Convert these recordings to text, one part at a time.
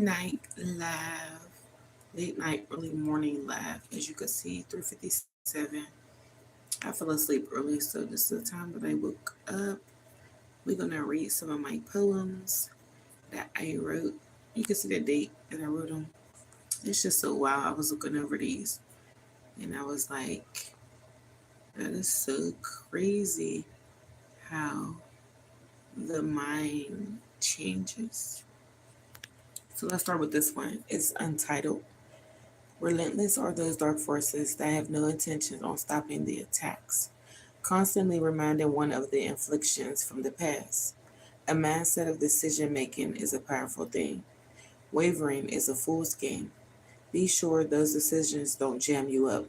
night live, late night, early morning live. As you can see, 3:57. I fell asleep early, so this is the time that I woke up. We're gonna read some of my poems that I wrote. You can see the date that I wrote them. It's just so wild. I was looking over these, and I was like, "That is so crazy how the mind changes." So let's start with this one. It's untitled. Relentless are those dark forces that have no intention on stopping the attacks, constantly reminding one of the inflictions from the past. A mindset of decision making is a powerful thing. Wavering is a fool's game. Be sure those decisions don't jam you up.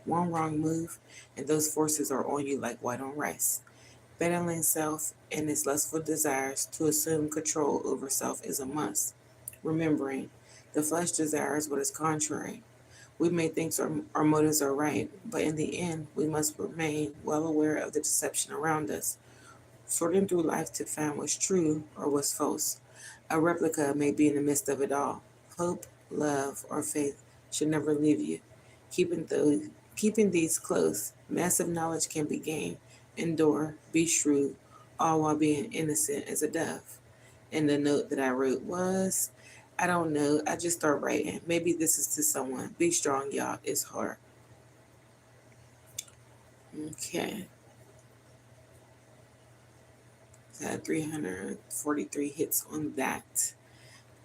One wrong move, and those forces are on you like white on rice. Battling self and its lustful desires to assume control over self is a must. Remembering, the flesh desires what is contrary. We may think our motives are right, but in the end, we must remain well aware of the deception around us, sorting through life to find what's true or what's false. A replica may be in the midst of it all. Hope, love, or faith should never leave you. Keeping those, keeping these close, massive knowledge can be gained. Endure, be shrewd, all while being innocent as a dove. And the note that I wrote was, I don't know, I just start writing. Maybe this is to someone. Be strong, y'all. It's hard. Okay. Had 343 hits on that.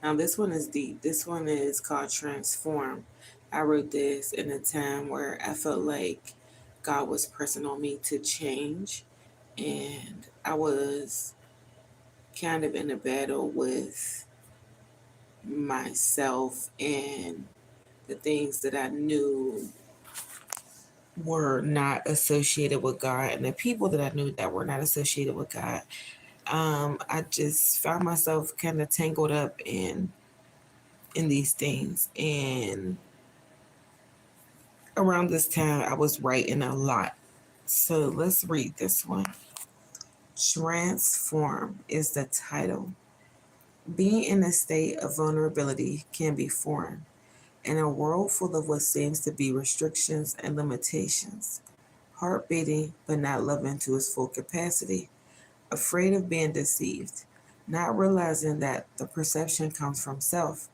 Now this one is deep. This one is called Transform. I wrote this in a time where I felt like God was pressing on me to change, and I was kind of in a battle with myself and the things that I knew were not associated with God and the people that I knew that were not associated with God. I just found myself kind of tangled up in these things, and around this time I was writing a lot. So let's read this one. Transform is the title. Being in a state of vulnerability can be foreign in a world full of what seems to be restrictions and limitations. Heart beating but not loving to its full capacity, afraid of being deceived, not realizing that the perception comes from self.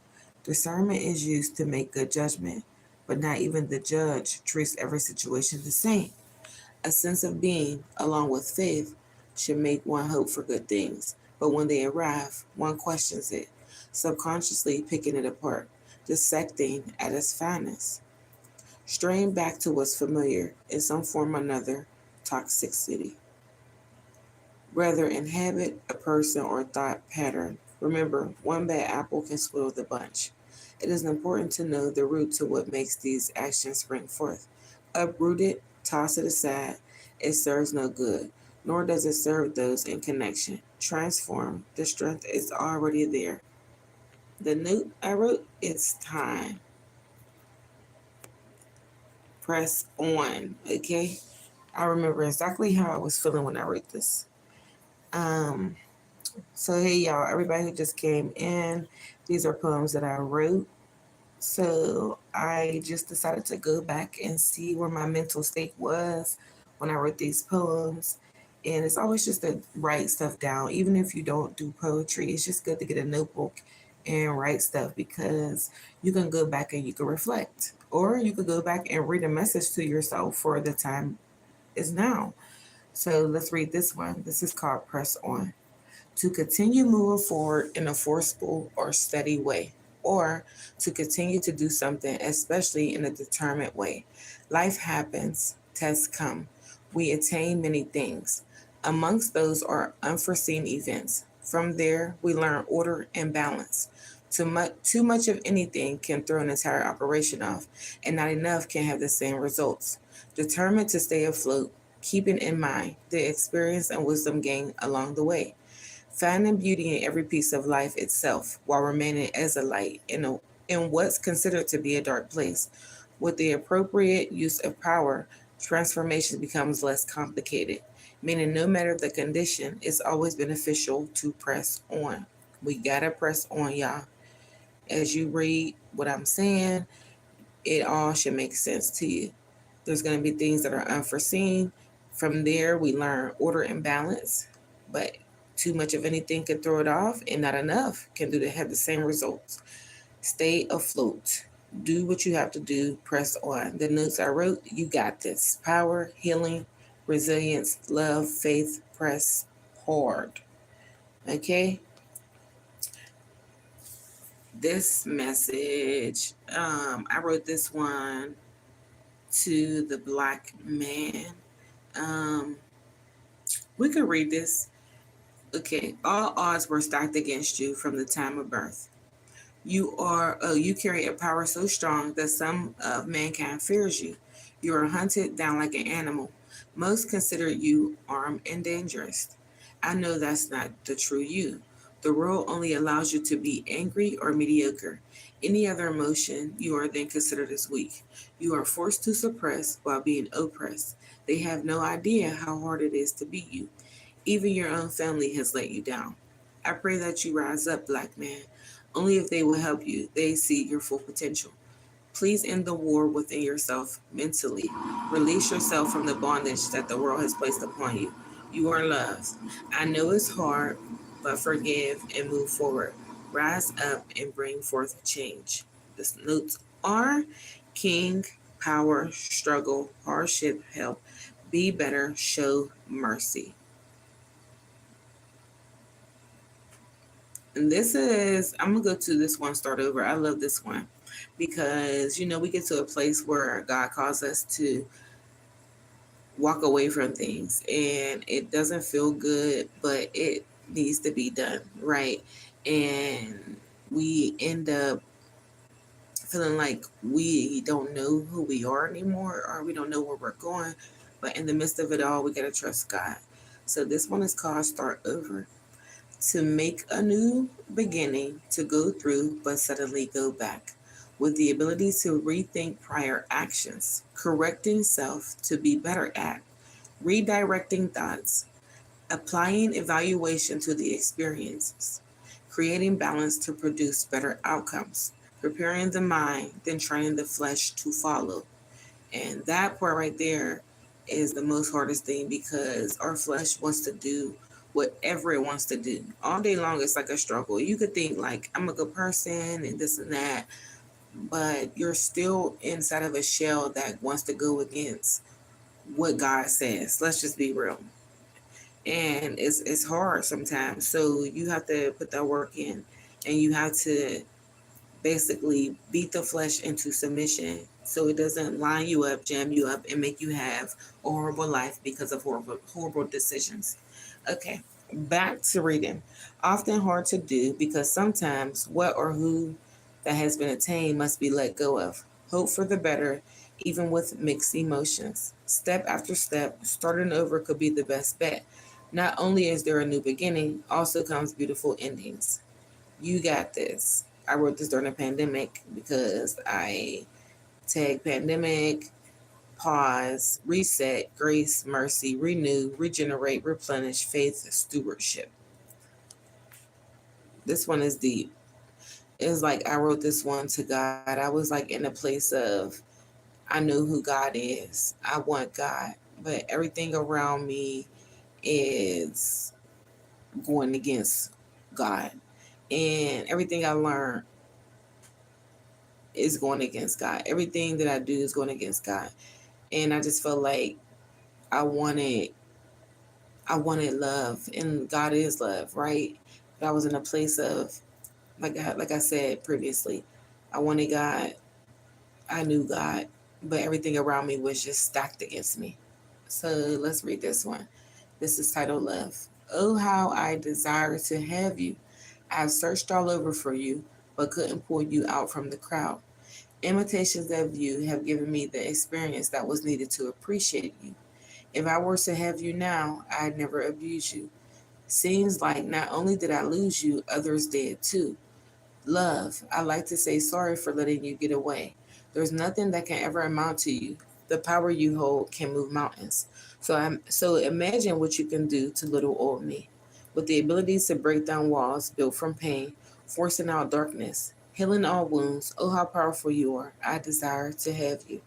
Discernment is used to make good judgment, but not even the judge treats every situation the same. A sense of being, along with faith, should make one hope for good things, but when they arrive, one questions it, subconsciously picking it apart, dissecting at its finest. Straying back to what's familiar in some form or another, toxicity. Rather inhabit a person or thought pattern. Remember, one bad apple can spoil the bunch. It is important to know the root to what makes these actions spring forth. Uproot it, toss it aside. It serves no good, nor does it serve those in connection. Transform. The strength is already there. The note I wrote, it's time. Press on. Okay? I remember exactly how I was feeling when I wrote this. Um, So, hey, y'all, everybody who just came in, these are poems that I wrote. So, I just decided to go back and see where my mental state was when I wrote these poems. And it's always just to write stuff down. Even if you don't do poetry, it's just good to get a notebook and write stuff because you can go back and you can reflect. Or you could go back and read a message to yourself for the time is now. So, let's read this one. This is called Press On. To continue moving forward in a forceful or steady way, or to continue to do something, especially in a determined way. Life happens, tests come, we attain many things. Amongst those are unforeseen events. From there, we learn order and balance. Too much of anything can throw an entire operation off, and not enough can have the same results. Determined to stay afloat, keeping in mind the experience and wisdom gained along the way. Finding beauty in every piece of life itself while remaining as a light in what's considered to be a dark place. With the appropriate use of power, transformation becomes less complicated, meaning no matter the condition, it's always beneficial to press on. We gotta press on, y'all. As you read what I'm saying, it all should make sense to you. There's going to be things that are unforeseen. From there, we learn order and balance, but too much of anything can throw it off, and not enough can have the same results. Stay afloat. Do what you have to do. Press on. The notes I wrote, you got this. Power, healing, resilience, love, faith, press hard. Okay? This message, I wrote this one to the Black man. Um, we could read this. Okay. All odds were stacked against you from the time of birth. You carry a power so strong that some of mankind fears you. You are hunted down like an animal. Most consider you armed and dangerous. I know that's not the true you. The world only allows you to be angry or mediocre. Any other emotion, you are then considered as weak. You are forced to suppress while being oppressed. They have no idea how hard it is to beat you. Even your own family has let you down. I pray that you rise up, Black man. Only if they will help you, they see your full potential. Please end the war within yourself mentally. Release yourself from the bondage that the world has placed upon you. You are loved. I know it's hard, but forgive and move forward. Rise up and bring forth change. The notes are king, power, struggle, hardship, help. Be better, show mercy. And I'm going to go to this one, start over. I love this one because, we get to a place where God calls us to walk away from things and it doesn't feel good, but it needs to be done, right? And we end up feeling like we don't know who we are anymore, or we don't know where we're going. But in the midst of it all, we got to trust God. So this one is called Start Over. To make a new beginning, to go through but suddenly go back, with the ability to rethink prior actions, correcting self to be better at, redirecting thoughts, applying evaluation to the experiences, creating balance to produce better outcomes, preparing the mind, then training the flesh to follow. And that part right there is the most hardest thing because our flesh wants to do whatever it wants to do. All day long, it's like a struggle. You could think like, I'm a good person and this and that, but you're still inside of a shell that wants to go against what God says. Let's just be real. And it's hard sometimes. So you have to put that work in and you have to basically beat the flesh into submission so it doesn't line you up, jam you up, and make you have a horrible life because of horrible decisions. Okay, back to reading. Often hard to do because sometimes what or who that has been attained must be let go of. Hope for the better, even with mixed emotions. Step after step, starting over could be the best bet. Not only is there a new beginning, also comes beautiful endings. You got this. I wrote this during the pandemic because I tagged pandemic, pause, reset, grace, mercy, renew, regenerate, replenish, faith, stewardship. This one is deep. It's like I wrote this one to God. I was like in a place of, I know who God is. I want God. But everything around me is going against God. And everything I learned is going against God. Everything that I do is going against God. And I just felt like I wanted love, and God is love, right? But I was in a place of like I said previously, I wanted God, I knew God, but everything around me was just stacked against me. So let's read this one. This is titled Love. Oh, how I desire to have you. I have searched all over for you, but couldn't pull you out from the crowd. Imitations of you have given me the experience that was needed to appreciate you. If I were to have you now, I'd never abuse you. Seems like not only did I lose you, others did too. Love, I like to say sorry for letting you get away. There's nothing that can ever amount to you. The power you hold can move mountains. So imagine what you can do to little old me. With the ability to break down walls built from pain, forcing out darkness, healing all wounds. Oh, how powerful you are. I desire to have you.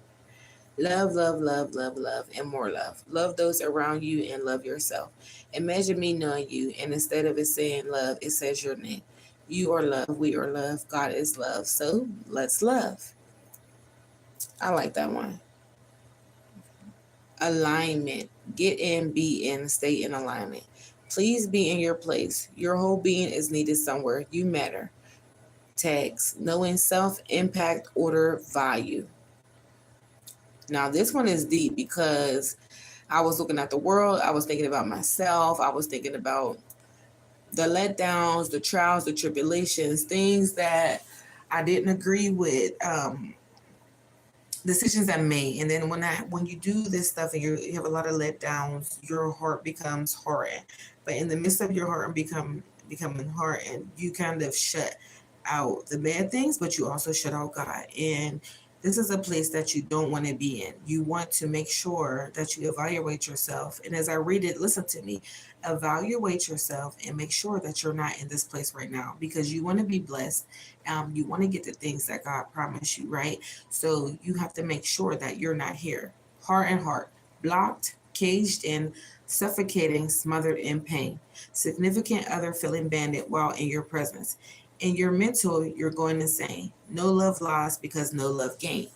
Love, love, love, love, love, and more love. Love those around you and love yourself. Imagine me knowing you, and instead of it saying love, it says your name. You are love. We are love. God is love. So let's love. I like that one. Alignment. Get in, be in, stay in alignment. Please be in your place. Your whole being is needed somewhere. You matter. Tags. Knowing self, impact, order, value. Now, this one is deep because I was looking at the world. I was thinking about myself. I was thinking about the letdowns, the trials, the tribulations, things that I didn't agree with, decisions I made. And then when you do this stuff and you have a lot of letdowns, your heart becomes hardened. But in the midst of your heart and becoming hardened, you kind of shut out the bad things, but you also shut out God. And this is a place that you don't want to be in. You want to make sure that you evaluate yourself. And as I read it, listen to me, evaluate yourself and make sure that you're not in this place right now because you want to be blessed. You want to get the things that God promised you, right? So you have to make sure that you're not here. Heart and heart, blocked, caged in, suffocating, smothered in pain. Significant other feeling banded while in your presence. In your mental, you're going insane. No love lost because no love gained.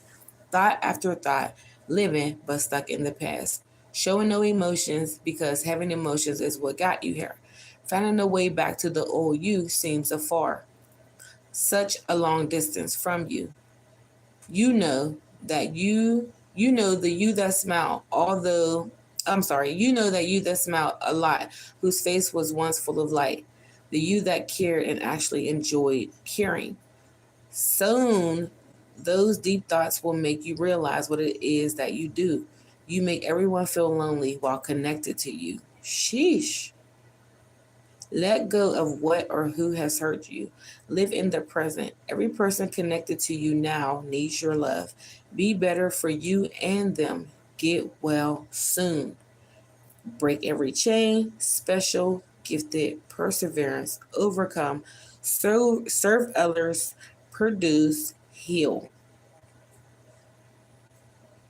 Thought after thought, living but stuck in the past. Showing no emotions because having emotions is what got you here. Finding a way back to the old you seems afar, such a long distance from you. You know that you know the you that smiled, although I'm sorry, you know that you that smiled a lot, whose face was once full of light. The you that cared and actually enjoyed caring. Soon those deep thoughts will make you realize what it is that you do. You make everyone feel lonely while connected to you. Sheesh. Let go of what or who has hurt you. Live in the present. Every person connected to you now needs your love. Be better for you and them. Get well soon. Break every chain. Special, gifted, perseverance. Overcome. Serve others. Produce. Heal.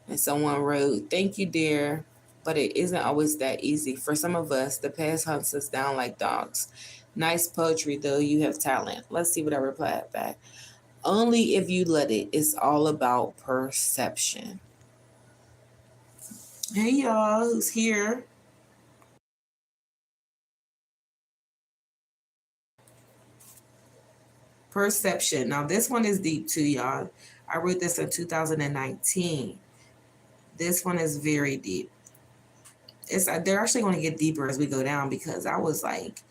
And someone wrote, "Thank you, dear. But it isn't always that easy. For some of us, the past hunts us down like dogs. Nice poetry, though. You have talent." Let's see what I replied back. Only if you let it. It's all about perception. Hey, y'all. Who's here? Perception. Now, this one is deep, too, y'all. I wrote this in 2019. This one is very deep. They're actually going to get deeper as we go down because I was like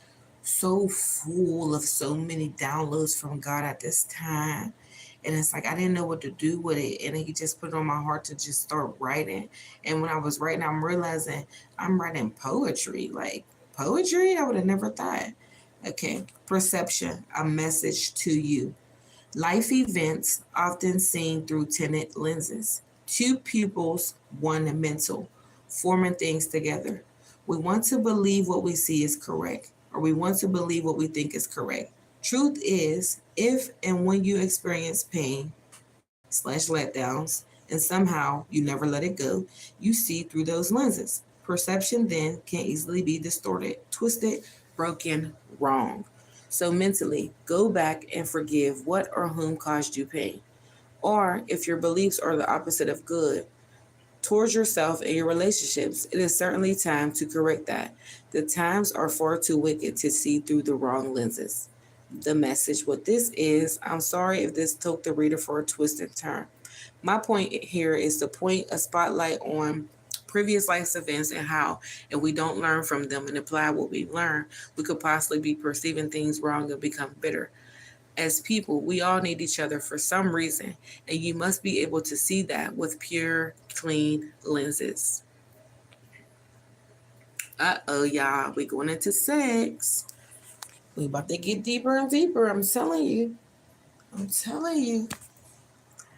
so full of so many downloads from God at this time. And it's like I didn't know what to do with it. And he just put it on my heart to just start writing. And when I was writing, I'm realizing I'm writing poetry. Like poetry, I would have never thought. Okay, perception, a message to you. Life events often seen through tinted lenses. Two pupils, one mental, forming things together. We want to believe what we see is correct, or we want to believe what we think is correct. Truth is, if and when you experience pain slash letdowns, and somehow you never let it go, you see through those lenses. Perception then can easily be distorted, twisted, broken, wrong. So mentally, go back and forgive what or whom caused you pain. Or if your beliefs are the opposite of good towards yourself and your relationships, it is certainly time to correct that. The times are far too wicked to see through the wrong lenses. The message, what this is, I'm sorry if this took the reader for a twisted turn. My point here is to point a spotlight on previous life events and how, if we don't learn from them and apply what we learn, we could possibly be perceiving things wrong and become bitter. As people, we all need each other for some reason, and you must be able to see that with pure, clean lenses. Uh-oh, y'all, we going into sex. We about to get deeper and deeper, I'm telling you. I'm telling you.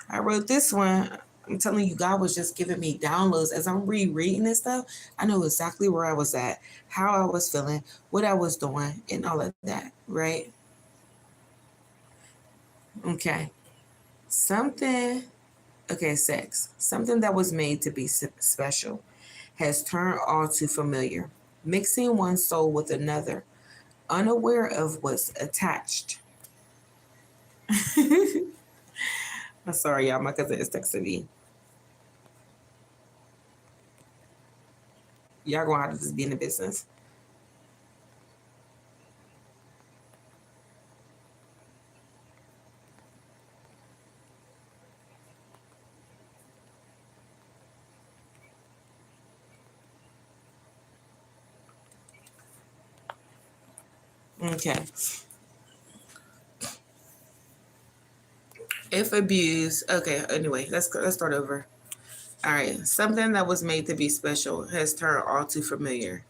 I wrote this one. I'm telling you, God was just giving me downloads as I'm rereading this stuff. I know exactly where I was at, how I was feeling, what I was doing, and all of that, right? Okay. Something, okay, sex. Something that was made to be special has turned all too familiar, mixing one soul with another, unaware of what's attached. I'm sorry, y'all. My cousin is texting me. Y'all gonna have to just be in the business. Okay. If abused, okay. Anyway, let's start over. All right. Something that was made to be special has turned all too familiar,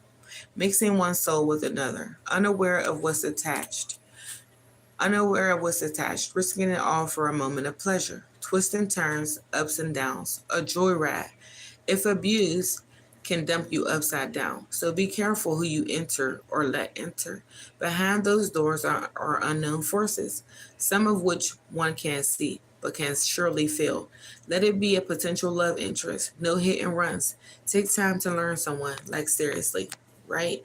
mixing one soul with another, unaware of what's attached, risking it all for a moment of pleasure, twists and turns, ups and downs, a joyride. If abused, can dump you upside down. So be careful who you enter or let enter. Behind those doors are unknown forces, some of which one can't see, but can surely feel. Let it be a potential love interest. No hit and runs. Take time to learn someone, like seriously, right?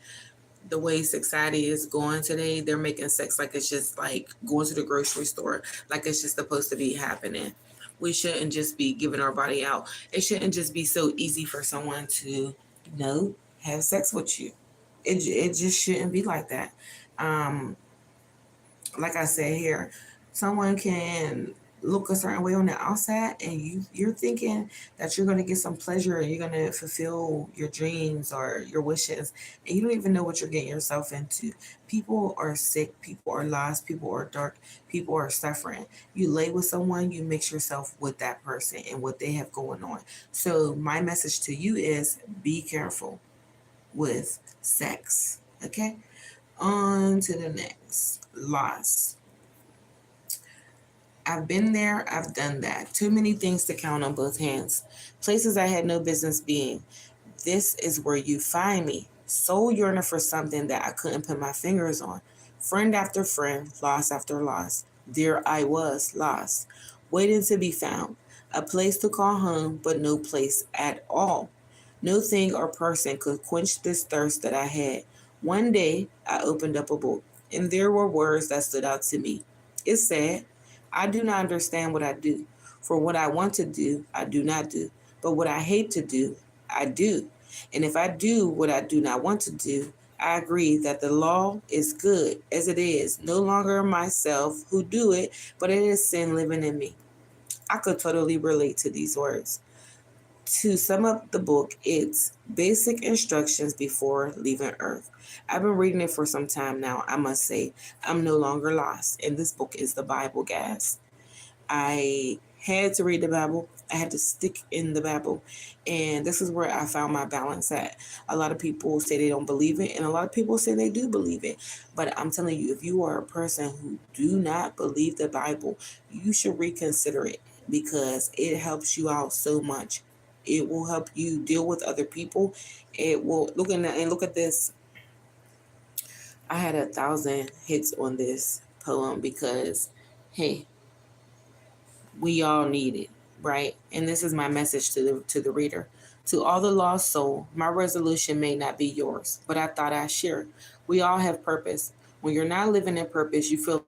The way society is going today, they're making sex like it's just like going to the grocery store, like it's just supposed to be happening. We shouldn't just be giving our body out. It shouldn't just be so easy for someone to, have sex with you. It just shouldn't be like that. Um, like I said here, someone can look a certain way on the outside, and you're thinking that you're going to get some pleasure and you're going to fulfill your dreams or your wishes, and you don't even know what you're getting yourself into. People are sick, people are lost, people are dark, people are suffering. You lay with someone, you mix yourself with that person and what they have going on. So my message to you is be careful with sex. Okay, on to the next. Loss. I've been there, I've done that. Too many things to count on both hands. Places I had no business being. This is where you find me. So yearning for something that I couldn't put my fingers on. Friend after friend, loss after loss. There I was, lost, waiting to be found. A place to call home, but no place at all. No thing or person could quench this thirst that I had. One day, I opened up a book, and there were words that stood out to me. It said, I do not understand what I do. For what I want to do, I do not do. But what I hate to do, I do. And if I do what I do not want to do, I agree that the law is good as it is, no longer myself who do it, but it is sin living in me. I could totally relate to these words. To sum up the book, it's basic instructions before leaving Earth. I've been reading it for some time now. I must say, I'm no longer lost. And this book is the Bible, guys. I had to read the Bible. I had to stick in the Bible. And this is where I found my balance at. A lot of people say they don't believe it, and a lot of people say they do believe it. But I'm telling you, if you are a person who do not believe the Bible, you should reconsider it because it helps you out so much. It will help you deal with other people. It will look at this. I had 1,000 hits on this poem because, hey, we all need it, right? And this is my message to the reader. To all the lost soul, my resolution may not be yours, but I thought I'd share. We all have purpose. When you're not living in purpose, you feel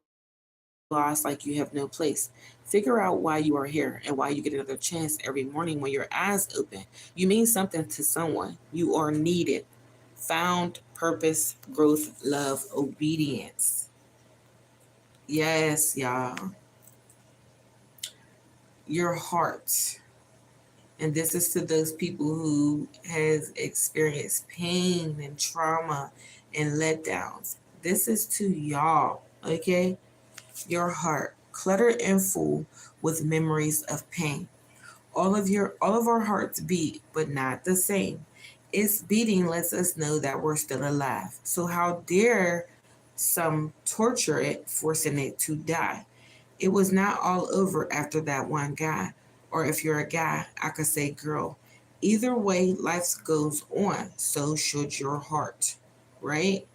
lost, like you have no place. Figure out why you are here and why you get another chance every morning when your eyes open. You mean something to someone. You are needed. Found, purpose, growth, love, obedience. Yes, y'all. Your heart. And this is to those people who has experienced pain and trauma and letdowns. This is to y'all, okay? Your heart, cluttered and full with memories of pain. All of our hearts beat, but not the same. Its beating lets us know that we're still alive. So how dare some torture it, forcing it to die? It was not all over after that one guy. Or if you're a guy, I could say girl. Either way, life goes on. So should your heart, right?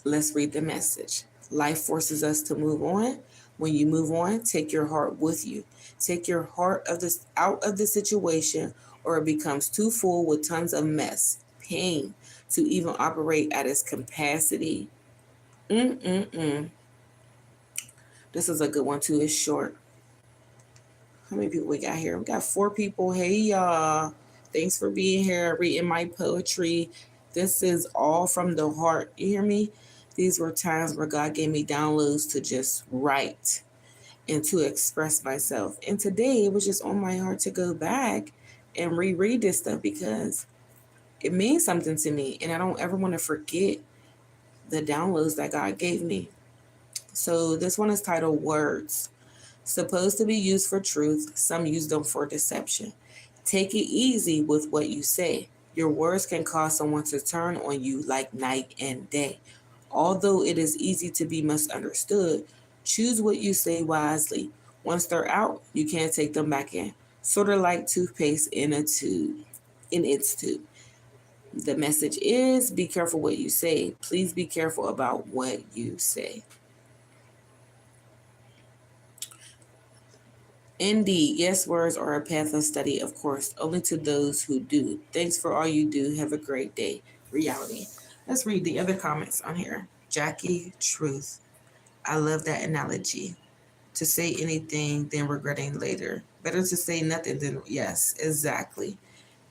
Let's read the message. Life forces us to move on. When you move on, take your heart with you. Take your heart of this out of the situation, or it becomes too full with tons of mess, pain, to even operate at its capacity. Mm-mm-mm. This is a good one too. It's short. How many people we got here? We got 4 people. Hey y'all. Thanks for being here, reading my poetry. This is all from the heart. You hear me? These were times where God gave me downloads to just write and to express myself. And today it was just on my heart to go back and reread this stuff because it means something to me. And I don't ever want to forget the downloads that God gave me. So this one is titled Words. Supposed to be used for truth, some use them for deception. Take it easy with what you say. Your words can cause someone to turn on you like night and day. Although it is easy to be misunderstood, choose what you say wisely. Once they're out, you can't take them back in. Sort of like toothpaste in a tube, in its tube. The message is be careful what you say. Please be careful about what you say. Indeed, yes, words are a path of study, of course, only to those who do. Thanks for all you do. Have a great day. Reality. Let's read the other comments on here. Jackie, truth. I love that analogy. To say anything, then regretting later. Better to say nothing than yes, exactly.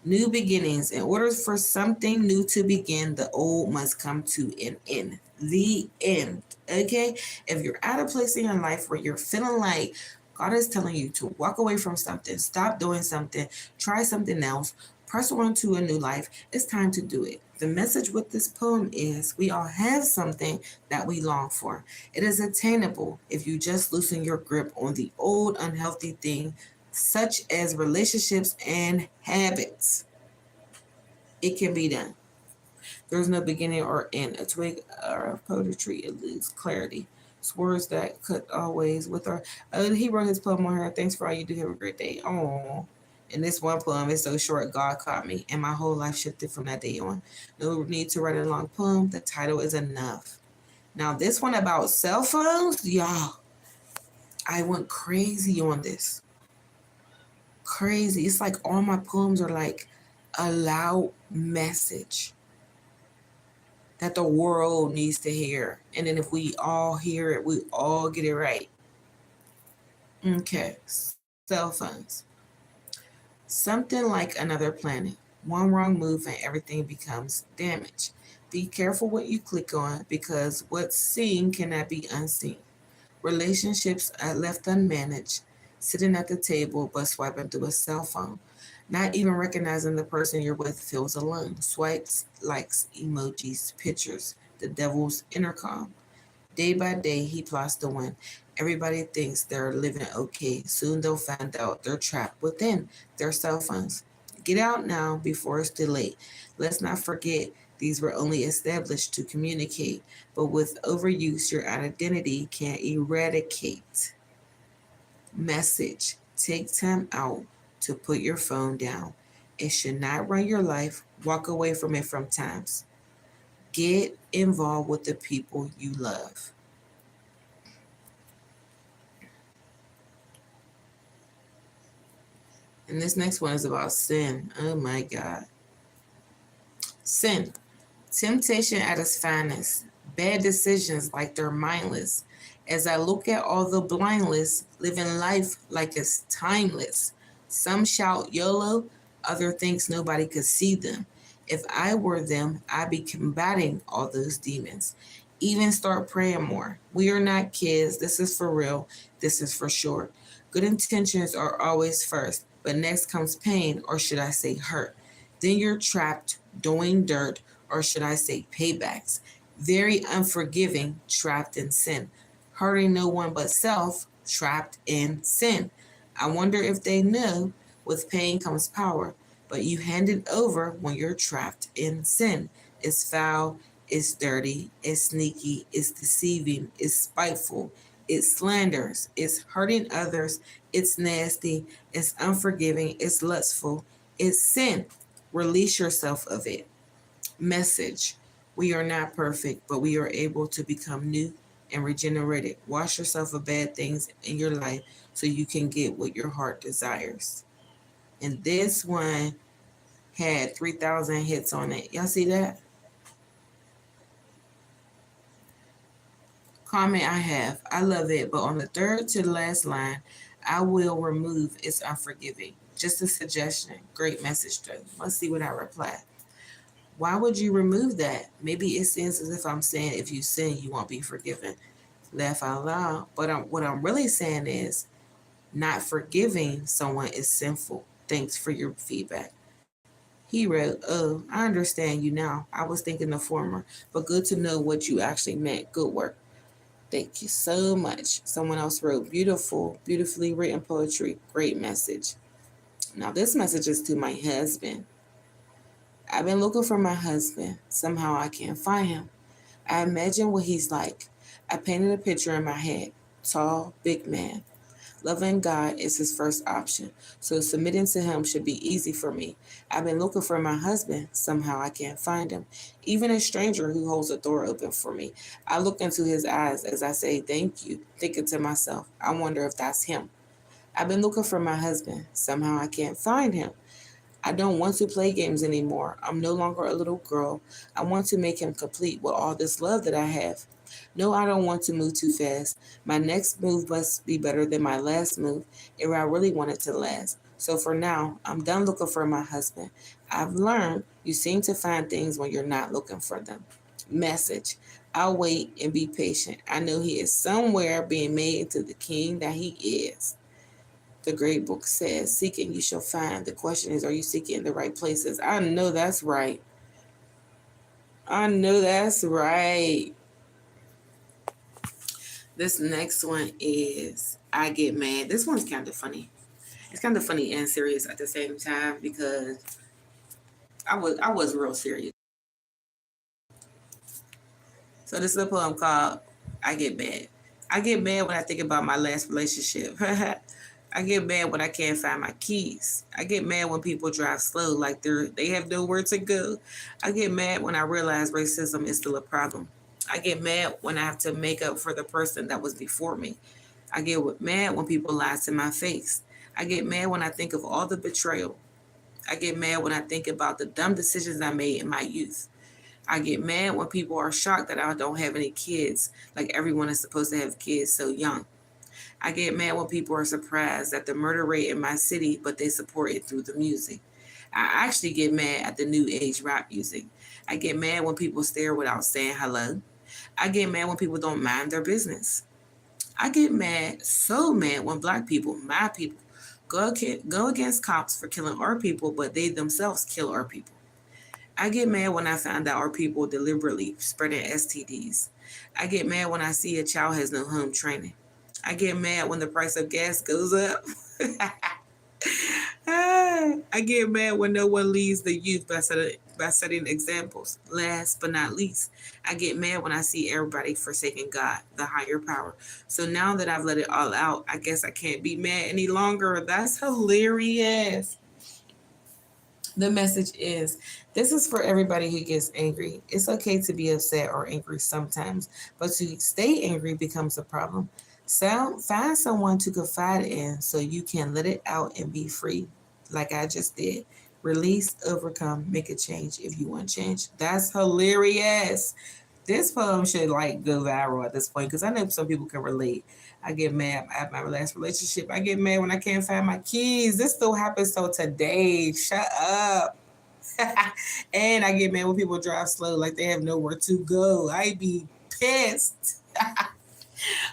New beginnings. In order for something new to begin, the old must come to an end. The end. Okay? If you're at a place in your life where you're feeling like God is telling you to walk away from something, stop doing something, try something else, press on to a new life, it's time to do it. The message with this poem is we all have something that we long for. It is attainable if you just loosen your grip on the old unhealthy thing, such as relationships and habits. It can be done. There's no beginning or end. A twig of poetry, it leaves clarity. It's words that cut always with our. He wrote his poem on here. Thanks for all you do. Have a great day. Oh, and this one poem is so short. God caught me, and my whole life shifted from that day on. No need to write a long poem. The title is enough. Now this one about cell phones, y'all. I went crazy on this. Crazy. It's like all my poems are like a loud message that the world needs to hear. And then if we all hear it, we all get it right. Okay, cell phones. Something like another planet. One wrong move and everything becomes damage. Be careful what you click on because what's seen cannot be unseen. Relationships are left unmanaged, sitting at the table but swiping through a cell phone. Not even recognizing the person you're with feels alone. Swipes, likes, emojis, pictures, the devil's intercom. Day by day, he plots to win. Everybody thinks they're living okay. Soon they'll find out they're trapped within their cell phones. Get out now before it's too late. Let's not forget these were only established to communicate, but with overuse, your identity can't eradicate. Message. Take time out to put your phone down. It should not run your life. Walk away from it from times. Get involved with the people you love. And this next one is about sin. Oh my God. Sin. Temptation at its finest. Bad decisions like they're mindless. As I look at all the blindless, living life like it's timeless. Some shout YOLO, other thinks nobody could see them. If I were them, I'd be combating all those demons. Even start praying more. We are not kids. This is for real. This is for sure. Good intentions are always first, but next comes pain, or should I say hurt. Then you're trapped doing dirt, or should I say paybacks. Very unforgiving, trapped in sin. Hurting no one but self, trapped in sin. I wonder if they know with pain comes power, but you hand it over when you're trapped in sin. It's foul, it's dirty, it's sneaky, it's deceiving, it's spiteful, it slanders, it's hurting others, it's nasty, it's unforgiving, it's lustful, it's sin. Release yourself of it. Message. We are not perfect, but we are able to become new, and regenerated. Wash yourself of bad things in your life so you can get what your heart desires. And this one had 3,000 hits on it. Y'all see that? Comment I have. I love it, but on the third to the last line, I will remove it's unforgiving. Just a suggestion. Great message though. Let's see what I reply. Why would you remove that? Maybe it seems as if I'm saying if you sin, you won't be forgiven. Laugh out loud. But what I'm really saying is not forgiving someone is sinful. Thanks for your feedback. He wrote, "Oh, I understand you now. I was thinking the former, but good to know what you actually meant. Good work. Thank you so much." Someone else wrote, "Beautiful, beautifully written poetry. Great message." Now, this message is to my husband. I've been looking for my husband. Somehow I can't find him. I imagine what he's like. I painted a picture in my head. Tall, big man. Loving God is his first option, so submitting to him should be easy for me. I've been looking for my husband. Somehow I can't find him. Even a stranger who holds a door open for me. I look into his eyes as I say thank you, thinking to myself, I wonder if that's him. I've been looking for my husband. Somehow I can't find him. I don't want to play games anymore. I'm no longer a little girl. I want to make him complete with all this love that I have. No, I don't want to move too fast. My next move must be better than my last move if I really want it to last. So for now, I'm done looking for my husband. I've learned you seem to find things when you're not looking for them. Message. I'll wait and be patient. I know he is somewhere being made into the king that he is. The great book says, seeking you shall find. The question is, are you seeking in the right places? I know that's right. I know that's right. This next one is I Get Mad. This one's kind of funny. It's kind of funny and serious at the same time because I was real serious. So this is a poem called I Get Mad. I get mad when I think about my last relationship. I get mad when I can't find my keys. I get mad when people drive slow like they have nowhere to go. I get mad when I realize racism is still a problem. I get mad when I have to make up for the person that was before me. I get mad when people lie to my face. I get mad when I think of all the betrayal. I get mad when I think about the dumb decisions I made in my youth. I get mad when people are shocked that I don't have any kids, like everyone is supposed to have kids so young. I get mad when people are surprised at the murder rate in my city, but they support it through the music. I actually get mad at the new age rap music. I get mad when people stare without saying hello. I get mad when people don't mind their business. I get mad, so mad, when black people, my people, go against cops for killing our people, but they themselves kill our people. I get mad when I find out our people deliberately spreading STDs. I get mad when I see a child has no home training. I get mad when the price of gas goes up. I get mad when no one leads the youth by setting examples. Last but not least, I get mad when I see everybody forsaking God, the higher power. So now that I've let it all out, I guess I can't be mad any longer. That's hilarious. The message is this is for everybody who gets angry. It's okay to be upset or angry sometimes, but to stay angry becomes a problem. So find someone to confide in so you can let it out and be free, like I just did. Release, overcome, make a change if you want change. That's hilarious. This poem should like go viral at this point because I know some people can relate. I get mad at my last relationship. I get mad when I can't find my keys. This still happens so today. Shut up. And I get mad when people drive slow like they have nowhere to go. I be pissed.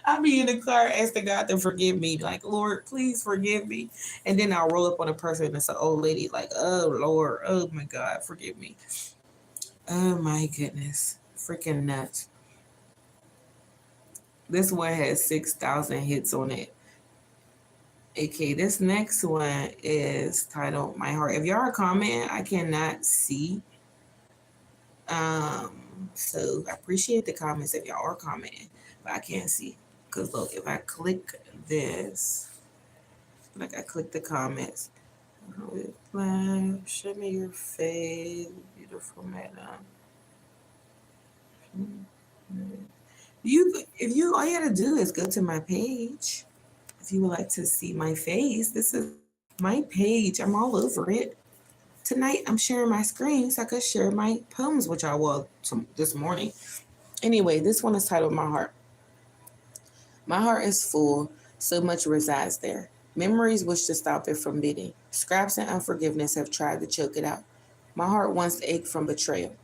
I'll be in the car asking God to forgive me. Like, Lord, please forgive me. And then I'll roll up on a person that's an old lady, like, oh, Lord, oh my God, forgive me. Oh my goodness. Freaking nuts. This one has 6,000 hits on it. Okay, this next one is titled My Heart. If y'all are commenting, I cannot see. Um, so I appreciate the comments if y'all are commenting, but I can't see. Because look, if I click this, like I click the comments, show me your face, beautiful madam. If you all you gotta do is go to my page. If you would like to see my face, this is my page. I'm all over it. Tonight I'm sharing my screen so I could share my poems with y'all. Well, this morning. Anyway, this one is titled My Heart. My heart is full, so much resides there. Memories wish to stop it from beating. Scraps and unforgiveness have tried to choke it out. My heart once ached from betrayal.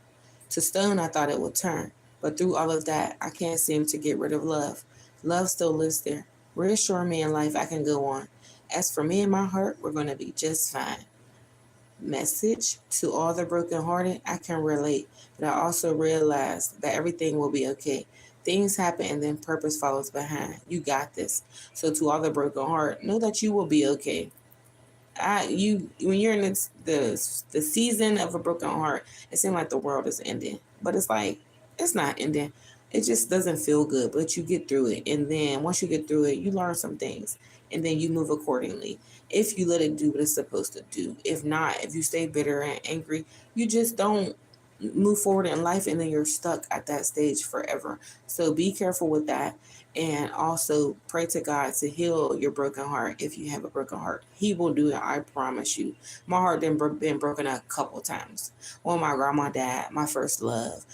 To stone I thought it would turn, but through all of that, I can't seem to get rid of love. Love still lives there. Reassure me in life I can go on. As for me and my heart, we're going to be just fine. Message to all the brokenhearted, I can relate, but I also realize that everything will be okay. Things happen and then purpose follows behind. You got this. So to all the broken heart, know that you will be okay. When you're in the season of a broken heart, it seems like the world is ending, but it's like it's not ending. It just doesn't feel good, but you get through it, and then once you get through it, you learn some things, and then you move accordingly. If you let it do what it's supposed to do, if not, if you stay bitter and angry, you just don't move forward in life, and then you're stuck at that stage forever. So be careful with that, and also pray to God to heal your broken heart. If you have a broken heart, He will do it, I promise you. My heart been broken a couple times. Well, my grandma died, my first love,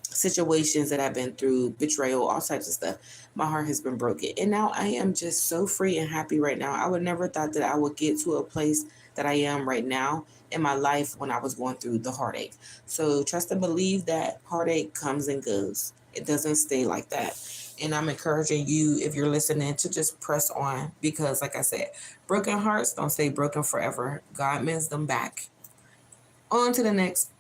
situations that I've been through, betrayal, all types of stuff. My heart has been broken, and now I am just so free and happy right now. I would never thought that I would get to a place that I am right now in my life when I was going through the heartache. So trust and believe that heartache comes and goes. It doesn't stay like that. And I'm encouraging you, if you're listening, to just press on, because like I said, broken hearts don't stay broken forever. God mends them back. On to the next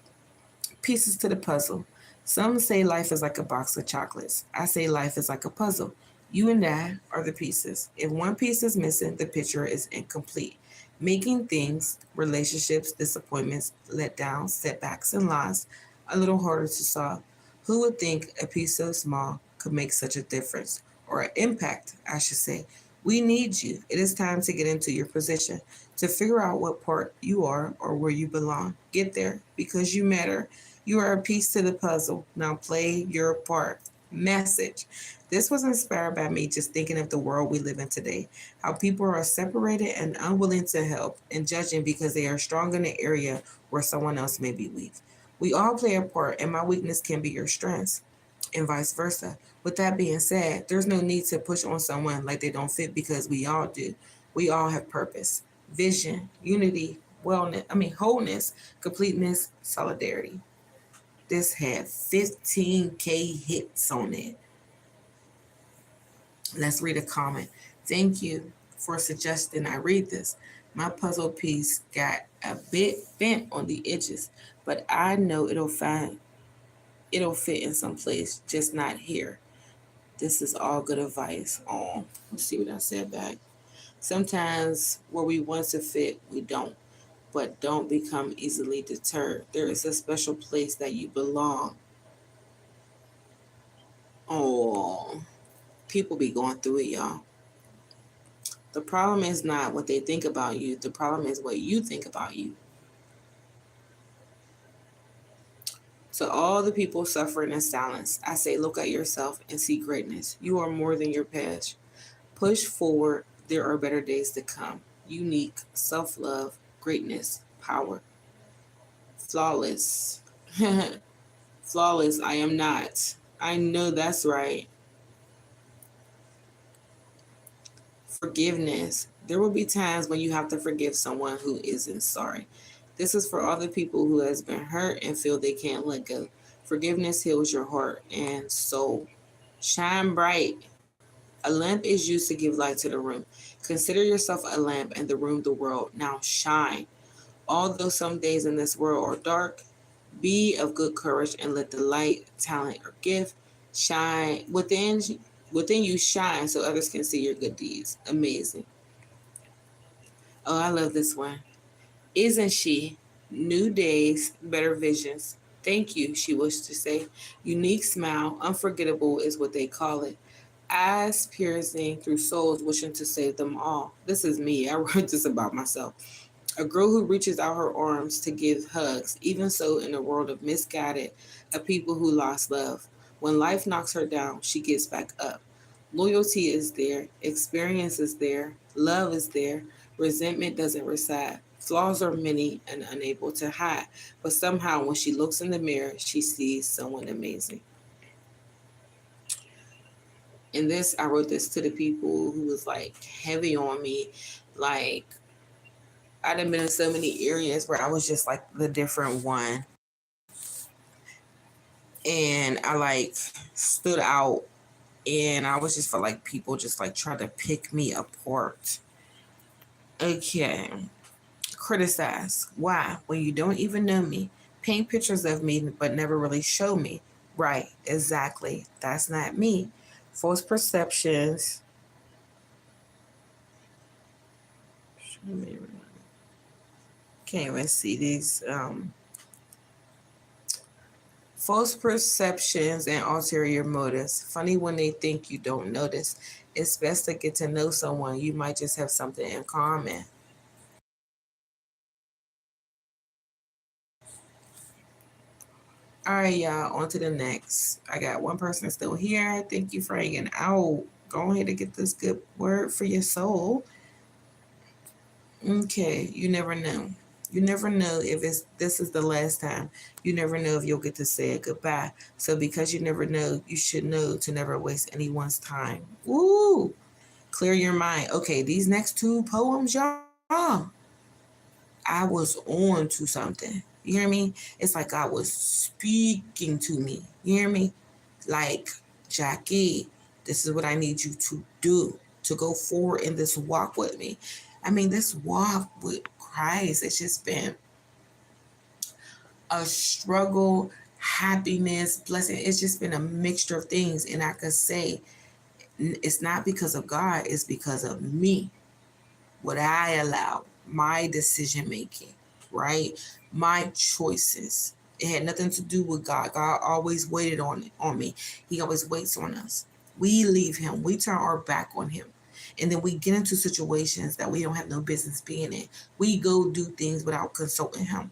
pieces to the puzzle. Some say life is like a box of chocolates. I say life is like a puzzle. You and I are the pieces. If one piece is missing, the picture is incomplete. Making things, relationships, disappointments, letdowns, setbacks, and loss a little harder to solve. Who would think a piece so small could make such a difference? Or an impact, I should say. We need you. It is time to get into your position, to figure out what part you are or where you belong. Get there because you matter. You are a piece to the puzzle. Now play your part. Message. This was inspired by me just thinking of the world we live in today. How people are separated and unwilling to help and judging because they are strong in an area where someone else may be weak. We all play a part, and my weakness can be your strength, and vice versa. With that being said, there's no need to push on someone like they don't fit because we all do. We all have purpose, vision, unity, wholeness, completeness, solidarity. This had 15K hits on it. Let's read a comment. Thank you for suggesting I read this. My puzzle piece got a bit bent on the edges, but I know it'll fit in some place, just not here. This is all good advice. Oh, let's see what I said back. Sometimes where we want to fit, we don't. But don't become easily deterred. There is a special place that you belong. Oh, people be going through it, y'all. The problem is not what they think about you. The problem is what you think about you. To all the people suffering in silence, I say look at yourself and see greatness. You are more than your past. Push forward. There are better days to come. Unique, self-love, greatness, power. Flawless. Flawless, I am not. I know that's right. Forgiveness. There will be times when you have to forgive someone who isn't sorry. This is for all the people who has been hurt and feel they can't let go. Forgiveness heals your heart and soul. Shine bright. A lamp is used to give light to the room. Consider yourself a lamp and the room the world. Now shine. Although some days in this world are dark, be of good courage and let the light, talent, or gift shine within you shine so others can see your good deeds. Amazing. Oh, I love this one. Isn't she? New days, better visions. Thank you, she wished to say. Unique smile, unforgettable is what they call it. Eyes piercing through souls wishing to save them all. This is me. I wrote this about myself. A girl who reaches out her arms to give hugs, even so in a world of misguided, of people who lost love. When life knocks her down, she gets back up. Loyalty is there, experience is there, love is there, resentment doesn't reside. Flaws are many and unable to hide, but somehow when she looks in the mirror, she sees someone amazing. And this, I wrote this to the people who was like heavy on me. Like, I'd have been in so many areas where I was just like the different one. And I like stood out, and I was just felt like people just like tried to pick me apart. Okay. Criticize. Why? When you don't even know me. Paint pictures of me but never really show me. Right, exactly. That's not me. False perceptions. Can't even see these. False perceptions and ulterior motives. Funny when they think you don't notice. It's best to get to know someone. You might just have something in common. All right, y'all, on to the next. I got one person still here. Thank you for hanging out. Go ahead and get this good word for your soul. Okay, you never know. You never know if this is the last time. You never know if you'll get to say it goodbye. So because you never know, you should know to never waste anyone's time. Woo! Clear your mind. Okay, these next two poems, y'all, I was on to something. You hear me? It's like God was speaking to me. You hear me? Like, Jackie, this is what I need you to do to go forward in this walk with me. I mean, this walk with Christ, it's just been a struggle, happiness, blessing. It's just been a mixture of things. And I could say it's not because of God, it's because of me, what I allow, my decision making, right? My choices. It had nothing to do with God. God always waited on me. He always waits on us. We leave him. We turn our back on him. And then we get into situations that we don't have no business being in. We go do things without consulting him.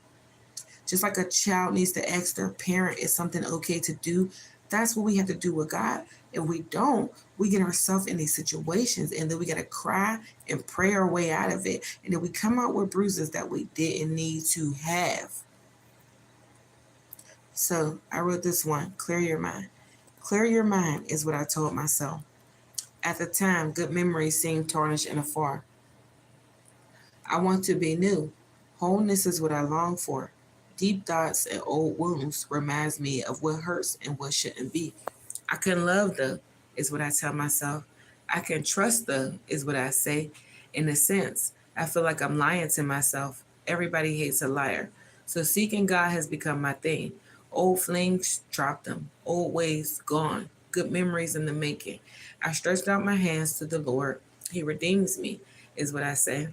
Just like a child needs to ask their parent, is something okay to do? That's what we have to do with God. If we don't, we get ourselves in these situations, and then we got to cry and pray our way out of it. And then we come out with bruises that we didn't need to have. So I wrote this one: clear your mind. Clear your mind is what I told myself. At the time, good memories seemed tarnished and afar. I want to be new. Wholeness is what I long for. Deep thoughts and old wounds reminds me of what hurts and what shouldn't be. I can love though, is what I tell myself. I can trust though, is what I say. In a sense, I feel like I'm lying to myself. Everybody hates a liar. So seeking God has become my thing. Old flings, drop them. Old ways, gone. Good memories in the making. I stretched out my hands to the Lord. He redeems me, is what I say.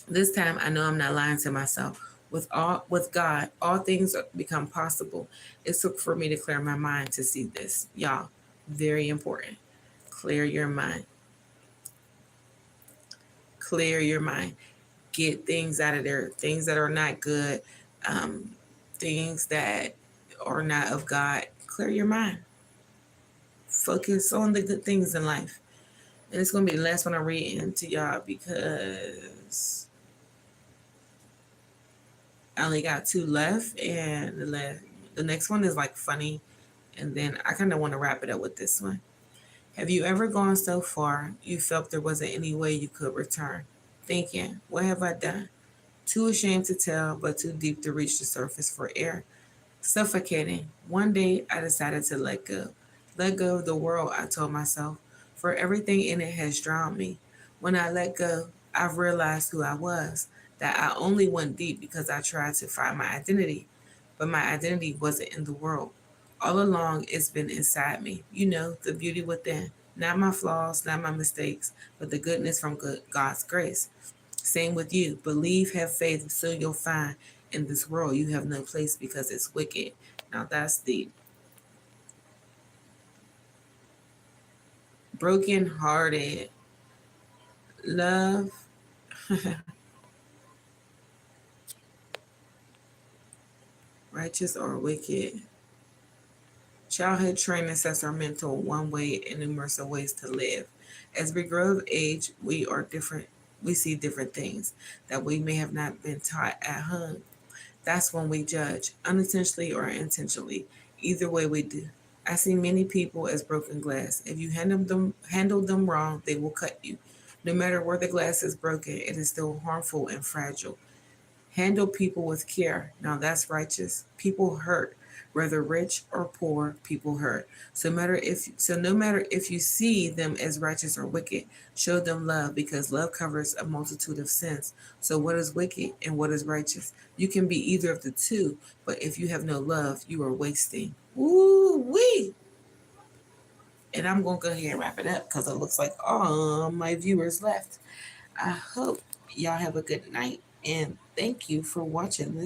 This time I know I'm not lying to myself. With God, all things become possible. It took for me to clear my mind to see this. Y'all, very important. Clear your mind. Clear your mind. Get things out of there. Things that are not good. Um, things that are not of God. Clear your mind. Focus on the good things in life. And it's gonna be the last one I read into y'all because I only got two left, and the next one is like funny, and then I kind of want to wrap it up with this one. Have you ever gone so far you felt there wasn't any way you could return? Thinking, what have I done? Too ashamed to tell, but too deep to reach the surface for air. Suffocating. One day I decided to let go. Let go of the world, I told myself, for everything in it has drowned me. When I let go, I've realized who I was, that I only went deep because I tried to find my identity, but my identity wasn't in the world. All along, it's been inside me. You know, the beauty within. Not my flaws, not my mistakes, but the goodness from God's grace. Same with you. Believe, have faith, so you'll find in this world you have no place because it's wicked. Now that's the broken hearted love. Righteous or wicked. Childhood training sets our mental one way and numerous of ways to live. As we grow of age, we are different. We see different things that we may have not been taught at home. That's when we judge, unintentionally or intentionally. Either way, we do. I see many people as broken glass. If you handle them wrong, they will cut you. No matter where the glass is broken, it is still harmful and fragile. Handle people with care. Now that's righteous. People hurt, whether rich or poor. People hurt. No matter if you see them as righteous or wicked, show them love because love covers a multitude of sins. So what is wicked and what is righteous? You can be either of the two, but if you have no love, you are wasting. Woo wee! And I'm gonna go ahead and wrap it up because it looks like all my viewers left. I hope y'all have a good night and thank you for watching this